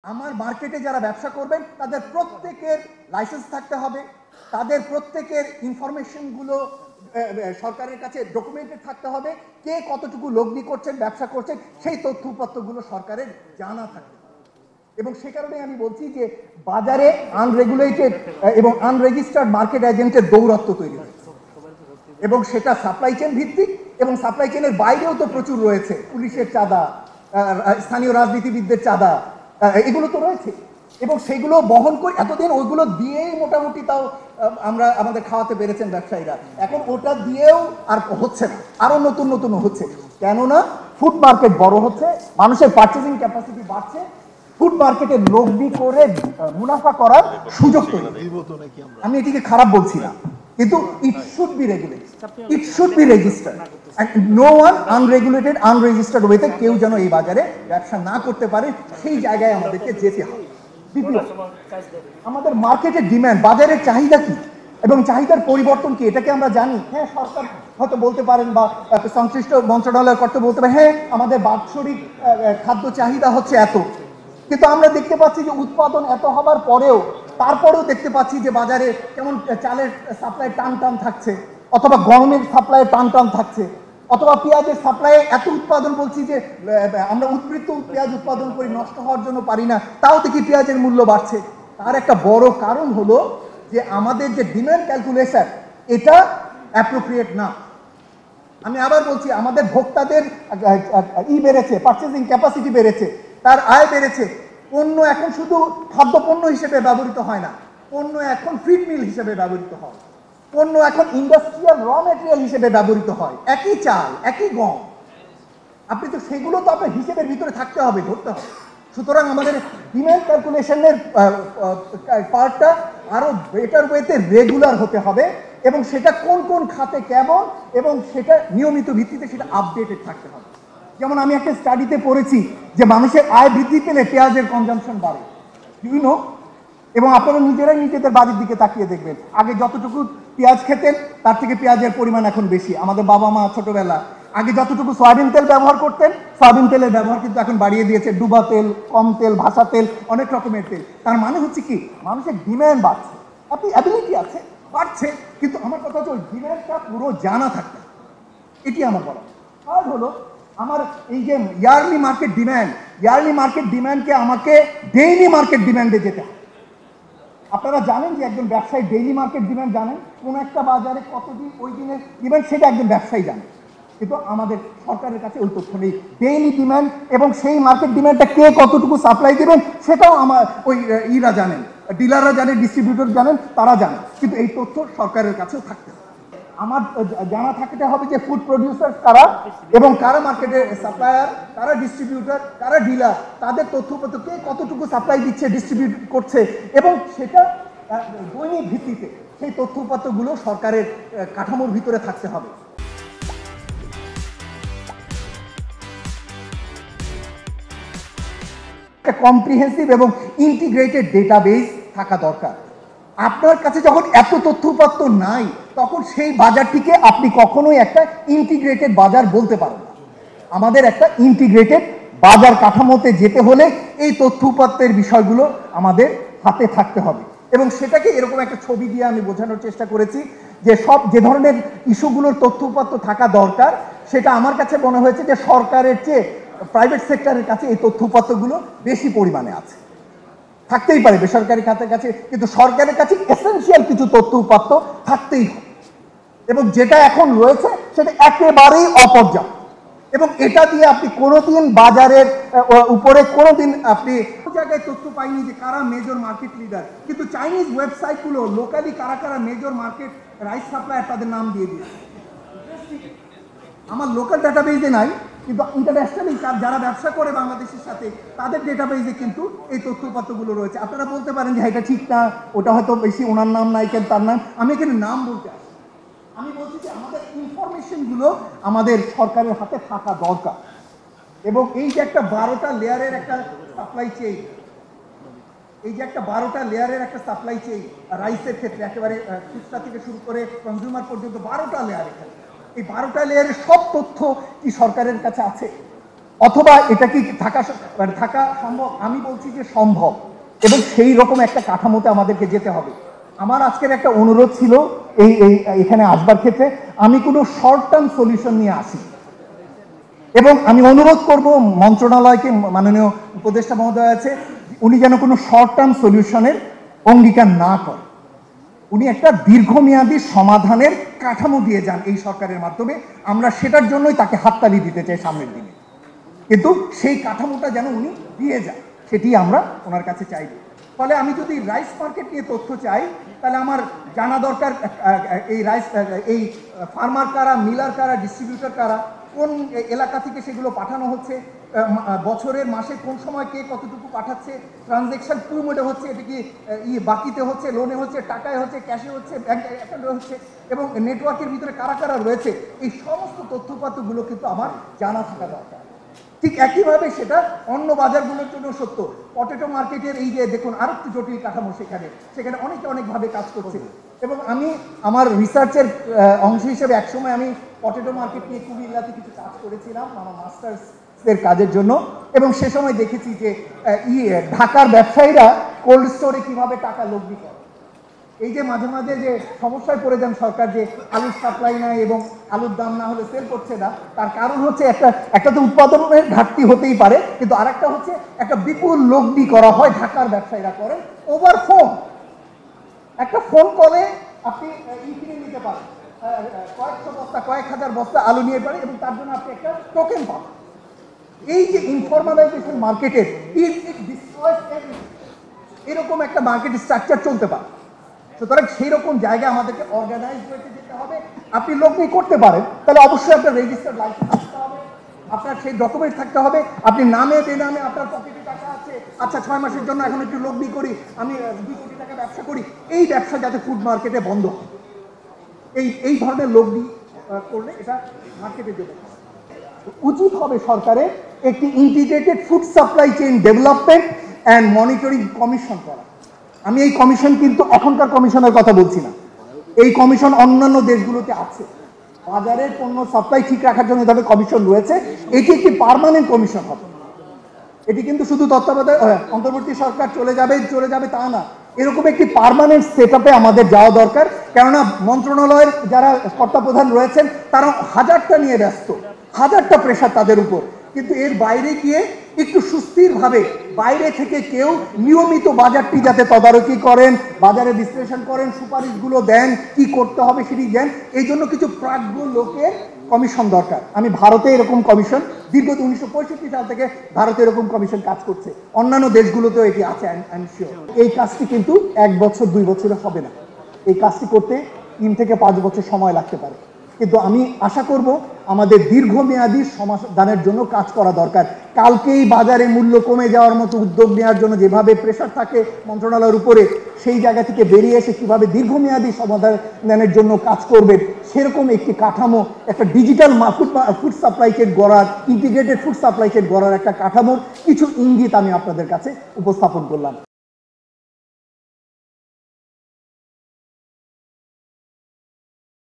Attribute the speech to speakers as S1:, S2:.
S1: আমার মার্কেটে যারা ব্যবসা করবেন তাদের প্রত্যেকের লাইসেন্স থাকতে হবে, তাদের প্রত্যেকের ইনফরমেশনগুলো সরকারের কাছে ডকুমেন্টেড থাকতে হবে, কে কতটুকু লগ্নি করছেন, ব্যবসা করছেন, সেই তথ্যপত্রগুলো সরকারের জানা থাকবে। এবং সে কারণে আমি বলছি যে বাজারে আনরেগুলেটেড এবং আনরেজিস্টার্ড মার্কেট এজেন্টের দৌরাত্ম্য তৈরি হয়েছে, এবং সেটা সাপ্লাই চেইন ভিত্তিক, এবং সাপ্লাই চেইনের বাইরেও তো প্রচুর রয়েছে, পুলিশের চাঁদা, স্থানীয় রাজনীতিবিদদের চাঁদা, এগুলো তো রয়েছে। এবং সেগুলো বহন করে এতদিন ওইগুলো দিয়েই মোটামুটি তাও আমরা আমাদের খাওয়াতে পেরেছেন ব্যবসায়ীরা, এখন ওটা দিয়েও আর হচ্ছে না, আরো নতুন নতুন হচ্ছে। কেননা ফুড মার্কেট বড় হচ্ছে, মানুষের পারচেজিং ক্যাপাসিটি বাড়ছে, ফুড মার্কেটে লগ্নি করে মুনাফা করার সুযোগ তৈরি। আমি এটিকে খারাপ বলছি না, কিন্তু it should be regulated, it should be registered, and no one unregulated unregistered ওয়েতে কেউ যেন এই বাজারে ব্যবসা না করতে পারে, সেই জায়গায় আমাদেরকে যেতে হবে। আমাদের মার্কেটের ডিমান্ড, বাজারের চাহিদা কি এবং চাহিদার পরিবর্তন কি, এটাকে আমরা জানি। হ্যাঁ, সরকার হয়তো বলতে পারেন বা সংশ্লিষ্ট মন্ত্রণালয় করতে বলতে পারে, হ্যাঁ আমাদের বাৎসরিক খাদ্য চাহিদা হচ্ছে এত, কিন্তু আমরা দেখতে পাচ্ছি যে উৎপাদন এত হবার পরেও তারপরেও দেখতে পাচ্ছি যে বাজারে কেমন চালের সাপ্লাই টান টান থাকছে, অথবা গমের সাপ্লাই টান টান থাকছে, অথবা পেঁয়াজের সাপ্লাই এত উৎপাদন, বলছি যে আমরা উদ্বৃত্ত পেঁয়াজ উৎপাদন করি, নষ্ট হওয়ার জন্য পারি না, তাও দেখি পেঁয়াজের মূল্য বাড়ছে। তার একটা বড় কারণ হলো যে আমাদের যে ডিমান্ড ক্যালকুলেশন এটা অ্যাপ্রোপ্রিয়েট না। আমি আবার বলছি, আমাদের ভোক্তাদের বেড়েছে, পারচেজিং ক্যাপাসিটি বেড়েছে, তার আয় বেড়েছে, পণ্য এখন শুধু খাদ্যপণ্য হিসেবে ব্যবহৃত হয় না, পণ্য এখন ফিড মিল হিসেবে ব্যবহৃত হয়, পণ্য এখন ইন্ডাস্ট্রিয়াল র ম্যাটেরিয়াল হিসেবে ব্যবহৃত হয়। একই চাল, একই গম, আপনি তো সেগুলো তো আপনার হিসেবের ভিতরে থাকতে হবে, ধরতে হবে। সুতরাং আমাদের ডিমান্ড ক্যালকুলেশনের পার্টটা আরো বেটার ওয়েতে রেগুলার হতে হবে, এবং সেটা কোন কোন খাতে কেমন, এবং সেটা নিয়মিত ভিত্তিতে সেটা আপডেটেড থাকতে হবে। যেমন আমি একটা স্টাডিতে পড়েছি যে মানুষের আয় বৃদ্ধি পেলে পেঁয়াজের কনজাম্পশন বাড়ে, বিভিন্ন, এবং আপনারা নিজেরাই নিজেদের বাড়ির দিকে তাকিয়ে দেখবেন, আগে যতটুকু পেঁয়াজ খেতেন তার থেকে পেঁয়াজের পরিমাণ এখন বেশি। আমাদের বাবা মা ছোটবেলা আগে যতটুকু সয়াবিন তেল ব্যবহার করতেন, সয়াবিন তেলের ব্যবহার কিন্তু এখন বাড়িয়ে দিয়েছে, ডুবা তেল, কম তেল, ভাসা তেল, অনেক রকমের তেল। তার মানে হচ্ছে কি, মানুষের ডিমান্ড বাড়ছে, আপনি অ্যাবিলিটি আছে, বাড়ছে, কিন্তু আমার কথা হচ্ছে ওই ডিমান্ডটা পুরো জানা থাকতে, এটি আমার বলা। আর হলো আমার এই যে ইয়ারলি মার্কেট ডিমান্ডকে আমাকে ডেইলি মার্কেট ডিমান্ডে যেতে হয়। আপনারা জানেন যে একজন ব্যবসায়ী ডেইলি মার্কেট ডিমান্ড জানেন, কোন একটা বাজারে কতদিন ওই দিনের ডিমান্ড, সেটা একজন ব্যবসায়ী জানে, কিন্তু আমাদের সরকারের কাছে ওই তথ্য নেই। ডেইলি ডিমান্ড এবং সেই মার্কেট ডিমান্ডটা কে কতটুকু সাপ্লাই দেবেন সেটাও আমার ওই ইরা জানেন, ডিলাররা জানেন, ডিস্ট্রিবিউটর জানেন, তারা জানেন, কিন্তু এই তথ্য সরকারের কাছেও থাকতে হবে। আমার জানা থাকতে হবে যে ফুড প্রডিউসার কারা, এবং কারা মার্কেটের সাপ্লায়ার, কারা ডিস্ট্রিবিউটর, কারা ডিলার, তাদের তথ্যপত্র কে কতটুকু সাপ্লাই দিচ্ছে, ডিস্ট্রিবিউট করছে, এবং সেটা দৈনিক ভিত্তিতে সেই তথ্যপত্রগুলো সরকারের কাঠামোর ভিতরে থাকতে হবে। একটা কম্প্রিহেন্সিভ এবং ইন্টিগ্রেটেড ডেটাবেস থাকা দরকার। আপনার কাছে যখন এত তথ্যপত্র নাই, তখন সেই বাজারটিকে আপনি কখনোই একটা ইন্টিগ্রেটেড বাজার বলতে পারেন না। আমাদের একটা ইন্টিগ্রেটেড বাজার কাঠামোতে যেতে হলে এই তথ্যপত্রের বিষয়গুলো আমাদের হাতে থাকতে হবে, এবং সেটাকে এরকম একটা ছবি দিয়ে আমি বোঝানোর চেষ্টা করেছি যে সব যে ধরনের ইস্যুগুলোর তথ্যপত্র থাকা দরকার, সেটা আমার কাছে মনে হয়েছে যে সরকারের চেয়ে প্রাইভেট সেক্টরের কাছে এই তথ্যপত্রগুলো বেশি পরিমাণে আছে। থাকতেই পারে বেসরকারি খাতের কাছে, কিন্তু সরকারের কাছে এসেনশিয়াল কিছু তথ্যপত্র থাকতেই হবে, এবং যেটা এখন রয়েছে সেটা একেবারেই অপর্যাপ্ত, এবং এটা দিয়ে আপনি কোনোদিন বাজারের উপরে কোনোদিন আপনি জায়গায় তথ্য পাইনি যে কারা মেজর মার্কেট লিডার, কিন্তু চাইনিজ ওয়েবসাইটগুলো লোকালি কারা কারা মেজর মার্কেট রাইস সাপ্লায়ার তাদের নাম দিয়ে দিয়েছে। আমার লোকাল ডাটাবেজে নাই, কিন্তু ইন্টারন্যাশনালি যারা ব্যবসা করে বাংলাদেশের সাথে তাদের ডেটাবেজে কিন্তু এই তথ্যপত্রগুলো রয়েছে। আপনারা বলতে পারেন যে এটা ঠিক না, ওটা হয়তো বেশি ওনার নাম নাই, কেন তার নাম, আমি এখানে নাম বলতে আসি, আমি বলছি যে আমাদের ইনফরমেশনগুলো আমাদের সরকারের হাতে থাকা দরকার, এবং এই যে একটা 12টা লেয়ারের একটা সাপ্লাই চেইন, এই যে একটা 12টা লেয়ারের একটা সাপ্লাই চেইন রাইসের ক্ষেত্রে, একেবারে খুচরা থেকে শুরু করে কনজিউমার পর্যন্ত 12টা লেয়ার, এখানে এই 12টা লেয়ারের সব তথ্য কি সরকারের কাছে আছে? অথবা এটা কি থাকা সম্ভব? আমি বলছি যে সম্ভব, এবং সেই রকম একটা কাঠামোতে আমাদেরকে যেতে হবে। আমার আজকের একটা অনুরোধ ছিল এখানে আসবার ক্ষেত্রে, আমি কোনো শর্ট টার্ম সলিউশন নিয়ে আসি, এবং আমি অনুরোধ করব মন্ত্রণালয়কে, মাননীয় উপদেষ্টা মহোদয় আছে, উনি যেন কোনো শর্ট টার্ম সলিউশনের অঙ্গীকার না করেন। উনি একটা দীর্ঘমেয়াদী সমাধানের কাঠামো দিয়ে যান এই সরকারের মাধ্যমে। আমরা সেটার জন্যই তাকে হাততালি দিতে চাই সামনের দিনে, কিন্তু সেই কাঠামোটা যেন উনি দিয়ে যান, সেটি আমরা ওনার কাছে চাইব। ফলে আমি যদি রাইস মার্কেট নিয়ে তথ্য চাই, তাহলে আমার জানা দরকার এই ফার্মার কারা, মিলার কারা, ডিস্ট্রিবিউটর কারা, কোন এলাকা থেকে সেগুলো পাঠানো হচ্ছে, বছরের মাসে কোন সময় কে কতটুকু পাঠাচ্ছে, ট্রানজ্যাকশন টু মোডে হচ্ছে, এটা কি বাকিতে হচ্ছে, লোনে হচ্ছে, টাকায় হচ্ছে, ক্যাশে হচ্ছে, ব্যাংক অ্যাকাউন্টে হচ্ছে, এবং নেটওয়ার্কের ভিতরে কারা কারা রয়েছে, এই সমস্ত তথ্যপাত্রগুলো কিন্তু আমার জানা থাকা দরকার। ঠিক একইভাবে সেটা অন্য বাজারগুলোর জন্য সত্য। পটেটো মার্কেটের এই যে দেখুন আরো একটু জটিল কাঠামো, সেখানে অনেকভাবে কাজ করছে। এবং আমি আমার রিসার্চের অংশ হিসেবে একসময় আমি পটেটো মার্কেট নিয়ে কুমিল্লাতে কিছু কাজ করেছিলাম আমার মাস্টার্স এর কাজের জন্য, এবং সে সময় দেখেছি যে ঢাকার ব্যবসায়ীরা কোল্ড স্টোরে কিভাবে টাকা লগ্নি করে। এই যে মাঝে মাঝে যে সমস্যায় পড়ে যান সরকার, যে আলুর সাপ্লাই নাই এবং আলুর দাম না হলে সেল করছে না, তার কারণ হচ্ছে একটা তো উৎপাদনের ঘাটতি হতেই পারে, কিন্তু আরেকটা হচ্ছে একটা বিপুল লগ্নি করা হয়, ঢাকার ব্যবসায়ীরা করেন ওভার ফোন। একটা ফোন কলে আপনি কিনে নিতে পারেন, কয়েকশো বস্তা, কয়েক হাজার বস্তা আলু নিয়ে পারেন, এবং তার জন্য আপনি একটা টোকেন পাবেন। এই যে ইনফরমালাইজেশন মার্কেটের এরকম একটা মার্কেট স্ট্রাকচার চলতে পারে। সুতরাং সেই রকম জায়গায় আমাদেরকে অর্গানাইজ হয়ে যেতে হবে। আপনি লগ্নি করতে পারেন, তাহলে অবশ্যই আপনার রেজিস্টার্ড লাইসেন্স থাকতে হবে, আপনার সেই ডকুমেন্ট থাকতে হবে, আপনি নামে বেনামে আপনার পকেটে টাকা আছে, আচ্ছা 6 মাসের জন্য এখন একটু লগ্নি করি, আমি 2 কোটি টাকা ব্যবসা করি, এই ব্যবসা যাতে ফুড মার্কেটে বন্ধ হয়, এই ধরনের লগ্নি করলে এটা মার্কেটে যেতে হবে। উচিত হবে সরকারের একটি integrated food supply chain development and monitoring commission করা। আমি এই কমিশন কিন্তু এখনকার কমিশনের কথা বলছি না, এই কমিশন অন্যান্য দেশগুলোতে আছে। বাজারের পণ্য সাপ্লাই ঠিক রাখার জন্য এভাবে কমিশন রয়েছে, এটি একটি পার্মানেন্ট কমিশন হবে। এটি কিন্তু শুধু তত্ত্বাবধায়ক অন্তর্বর্তী সরকার চলে যাবে তা না, এরকম একটি পার্মানেন্ট সেটআপে আমাদের যাওয়া দরকার। কেননা মন্ত্রণালয়ের যারা কর্তা প্রধান রয়েছেন তারা হাজারটা নিয়ে ব্যস্ত, হাজারটা প্রেশার তাদের উপর, কিন্তু এর বাইরে গিয়ে একটু সুস্থিরভাবে বাইরে থেকে কেউ নিয়মিত বাজারটি যাতে তদারকি করেন, বাজারে বিশ্লেষণ করেন, সুপারিশগুলো দেন, কি করতে হবে সেটি দেন, এই জন্য কিছু প্রাজ্ঞ লোকের কমিশন দরকার। আমি ভারতে এরকম কমিশন দীর্ঘ 1965 সাল থেকে ভারতে এরকম কমিশন কাজ করছে, অন্যান্য দেশগুলোতেও এটি আছে। এই কাজটি কিন্তু 1 বছর 2 বছরে হবে না, এই কাজটি করতে 3 থেকে 5 বছর সময় লাগতে পারে, কিন্তু আমি আশা করব আমাদের দীর্ঘমেয়াদী সমাধানের জন্য কাজ করা দরকার। কালকেই বাজারে মূল্য কমে যাওয়ার মতো উদ্যোগ নেওয়ার জন্য যেভাবে প্রেশার থাকে মন্ত্রণালয়ের উপরে, সেই জায়গা থেকে বেরিয়ে এসে কিভাবে দীর্ঘমেয়াদী সমাধানের জন্য কাজ করবেন, সেরকম একটি কাঠামো, একটা ডিজিটাল ফুড সাপ্লাই চেইন গড়ার, ইন্টিগ্রেটেড ফুড সাপ্লাই চেইন গড়ার একটা কাঠামোর কিছু ইঙ্গিত আমি আপনাদের কাছে উপস্থাপন করলাম।